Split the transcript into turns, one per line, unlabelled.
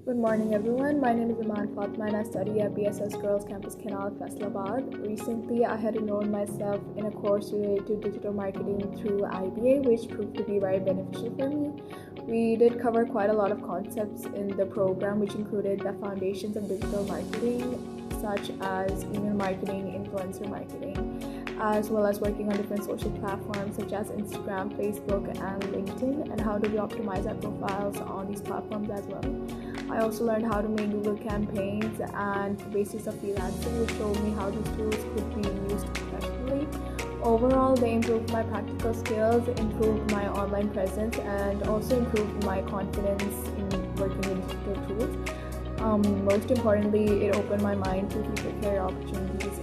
Good morning, everyone. My name is Eiman Fatima and I study at BSS Girls Campus Canal, Faisalabad. Recently, I had enrolled myself in a course related to digital marketing through IBA, which proved to be very beneficial for me. We did cover quite a lot of concepts in the program, which included the foundations of digital marketing, such as email marketing, influencer marketing, as well as working on different social platforms such as Instagram, Facebook, and LinkedIn, and how do we optimize our profiles on these platforms as well. I also learned how to make Google campaigns and the basics of freelancing, which showed me how these tools could be used professionally. Overall, they improved my practical skills, improved my online presence, and also improved my confidence in working with digital tools. Most importantly, it opened my mind to future career opportunities